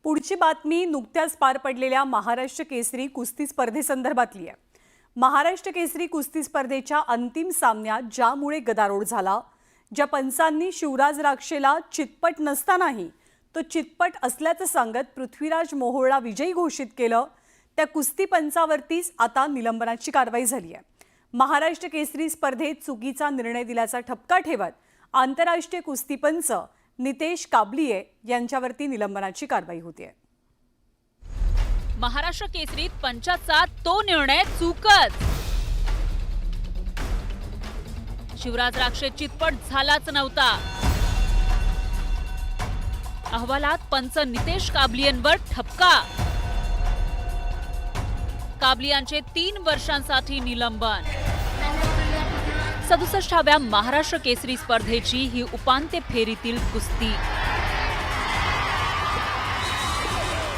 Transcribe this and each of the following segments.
पुढची बातमी नुकत्याच पार पडलेल्या महाराष्ट्र केसरी कुस्ती स्पर्धेसंदर्भातली आहे। महाराष्ट्र केसरी कुस्ती स्पर्धेच्या अंतिम सामन्यात ज्यामुळे गदारोळ झाला, ज्या पंचांनी शिवराज राक्षेला चितपट नसतानाही तो चितपट असल्याचं सांगत पृथ्वीराज मोहोळला विजयी घोषित केलं, त्या कुस्ती पंचावरतीच आता निलंबनाची कारवाई झाली आहे। महाराष्ट्र केसरी स्पर्धेत चुकीचा निर्णय दिल्याचा ठपका ठेवत आंतरराष्ट्रीय कुस्ती पंच नितेश काबलिये यांच्यावरती निलंबनाची कारवाई होतीये। महाराष्ट्र केसरीत पंचाचा तो निर्णय चूकच। शिवराज राक्षे चितपट झालाच नव्हता। अहवालात पंच नितेश काबलियेंवर ठपका। काबलियांचे 3 वर्षांसाठी निलंबन। 67व्या महाराष्ट्र केसरी स्पर्धेची ही उपांत्य फेरीतील कुस्ती।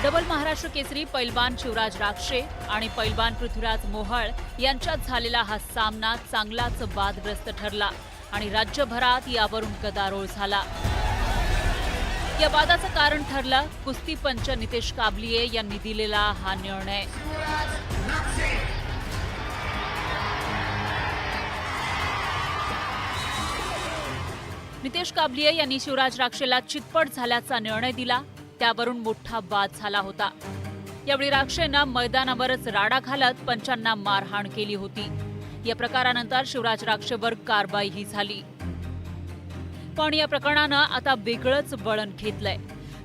डबल महाराष्ट्र केसरी पैलवान शिवराज राक्षे आणि पैलवान पृथ्वीराज मोहोळ यांच्यात झालेला हा सामना चांगलाच वादग्रस्त ठरला आणि राज्यभरात यावरून गदारोळ झाला। या वादाचं कारण ठरलं कुस्ती पंच नितेश काबलिये यांनी दिलेला हा निर्णय। नितेश काबलिये यांनी शिवराज राक्षेला चितपट झाल्याचा निर्णय दिला, त्यावरून मोठा वाद झाला होता। यावेळी राक्षेनं मैदानावरच राडा घालत पंचांना मारहाण केली होती। या प्रकारानंतर शिवराज राक्षेवर कारवाईही झाली। पण या प्रकरणानं आता वेगळंच वळण घेतलंय,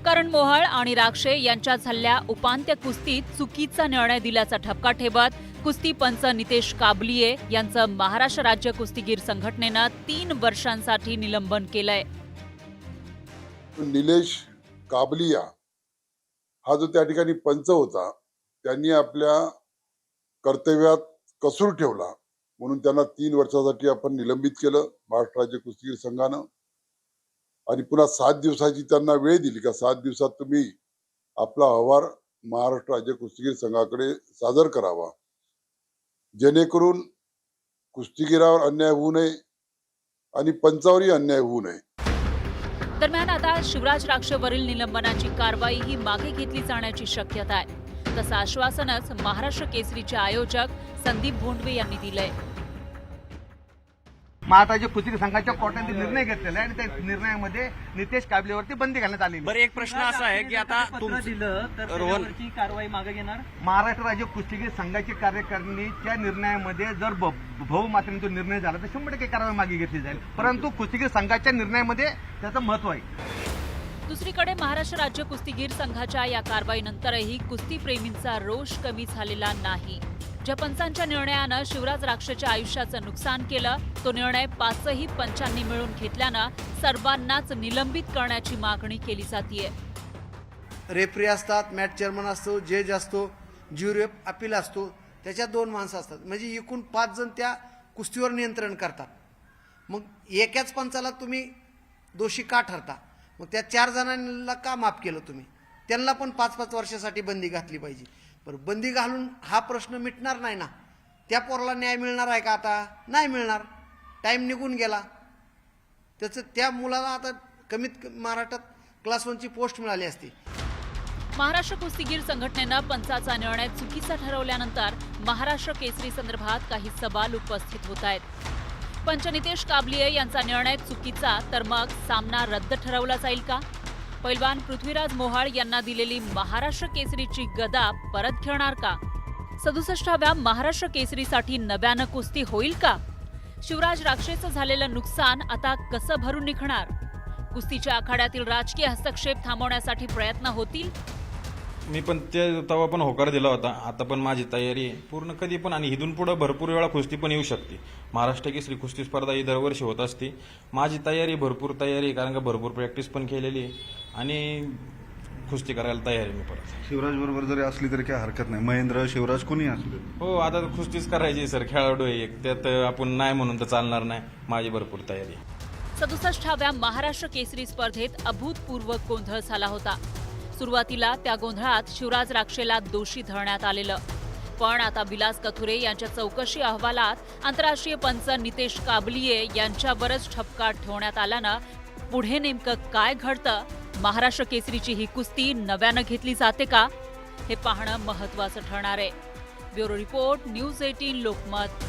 कारण मोहोळ आणि राक्षे यांच्यात झालेल्या उपांत्य कुस्तीत चुकीचा निर्णय दिल्याचा ठपका ठेवत कुस्ती पंच नितेश काबलिये यांचं महाराष्ट्र राज्य कुस्तीगीर संघटनेनं 3 वर्षांसाठी निलंबन केलंय। निलेश काबलिया हा जो त्या ठिकाणी पंच होता, त्यांनी आपल्या कर्तव्यात कसूर ठेवला म्हणून त्यांना 3 वर्षासाठी आपण निलंबित केलं महाराष्ट्र राज्य कुस्तीगीर संघानं। आणि पुन्हा 7 दिवसाची त्यांना वेळ दिली का 7 दिवसात तुम्ही आपला अहवाल महाराष्ट्र राज्य कुस्तीगीर संघाकडे सादर करावा, जेणेकरून कुस्तीगीरावर अन्याय होऊ नये आणि पंचावरही अन्याय होऊ नये। दरम्यान आता शिवराज राक्षेवरील निलंबनाची कारवाई ही मागे घेतली जाण्याची शक्यता आहे, तसं आश्वासनच महाराष्ट्र केसरीचे आयोजक संदीप भोंडवे यांनी दिलंय। महाराष्ट्र कुस्ती संघाच्या कोर्टाने निर्णय घेतलेला आहे आणि त्या निर्णयामध्ये नितेश काबलियेवरती बंदी घालण्यात आली। बरं, एक प्रश्न असा आहे की आता दिलं तर त्याच्यावरची कारवाई मागे घेणार महाराष्ट्र राज्य कुस्तीगीर संघाचे कार्यकारिणीच्या निर्णयामध्ये जर बहुमताने तो निर्णय झाला तर 100% कारवाई मागे घेतली जाईल, परंतु कुस्तीगीर संघाच्या निर्णयामध्ये त्याचं महत्व आहे। दुसरीकडे महाराष्ट्र राज्य कुस्तीगीर संघाच्या या कारवाईनंतरही कुस्तीप्रेमींचा रोष कमी झालेला नाही। ज्या पंचांच्या निर्णयानं शिवराज राक्षेच्या आयुष्याचं नुकसान केलं, तो निर्णय 5ही पंचांनी मिळून घेतल्यानं सर्वांनाच निलंबित करण्याची मागणी केली जातीये। रेफरी असतात, मॅच चेअरमन असतो, जज असतो, ज्युरी अपील असतो, त्याच्यात 2 माणसं असतात, म्हणजे एकूण 5 जण त्या कुस्तीवर नियंत्रण करतात। मग एकाच पंचाला तुम्ही दोषी का ठरता? मग त्या 4 जणांना का माफ केलं तुम्ही? त्यांना पण 5-5 वर्षासाठी बंदी घातली पाहिजे। बरं, बंदी घालून हा प्रश्न मिटणार नाही ना। त्या पोराला न्याय मिळणार आहे का? आता नाही मिळणार, टाइम निघून गेला त्याचं। त्या मुलाला आता कमीत महाराष्ट्रात क्लास 1ची पोस्ट मिळाली असती। महाराष्ट्र कुस्तीगीर संघटनेनं पंचाचा निर्णय चुकीचा ठरवल्यानंतर महाराष्ट्र केसरी संदर्भात काही सवाल उपस्थित होत आहेत। पंच नितेश काबलिये यांचा निर्णय चुकीचा, तर मग सामना रद्द ठरवला जाईल का? पैलवान पृथ्वीराज मोहोळ यांना दिलेली महाराष्ट्र केसरीची गदा परत घेणार का? 67व्या महाराष्ट्र केसरीसाठी नव्यानं कुस्ती होईल का? शिवराज राक्षेचं झालेलं नुकसान आता कसं भरून निघणार? कुस्तीच्या आखाड्यातील राजकीय हस्तक्षेप थांबवण्यासाठी प्रयत्न होतील? मी पण तेव्हा पण होकार दिला होता, आता पण माझी तयारी आहे पूर्ण कधी पण, आणि इथून पुढे भरपूर वेळा कुस्ती पण येऊ शकते। महाराष्ट्र केसरी कुस्ती स्पर्धा ही दरवर्षी होत असते। माझी तयारी भरपूर तयारी आहे, कारण का भरपूर प्रॅक्टिस पण केलेली आहे आणि कुस्ती करायला तयार आहे मी परत। शिवराज बरोबर जरी असली तरी काय हरकत नाही, महेंद्र शिवराज कोणी असले हो, आता कुस्तीच करायची सर, खेळाडू आहे एक, त्यात आपण नाही म्हणून तर चालणार नाही। माझी भरपूर तयारी आहे। 67व्या महाराष्ट्र केसरी स्पर्धेत अभूतपूर्व गोंधळ झाला होता। सुरुवातीला त्या गोंधळात शिवराज राक्षेला दोषी धरण्यात आलेलं, पण आता विलास कथुरे यांच्या चौकशी अहवालात आंतरराष्ट्रीय पंच नितेश काबलिये यांच्यावरच ठपका ठेवण्यात आल्यानं पुढे नेमकं काय घडतं महाराष्ट्र केसरीची ही कुस्ती नव्यानं घेतली जाते का हे पाहणं महत्त्वाचं ठरणार आहे. Bureau report, news 18 Lokmat.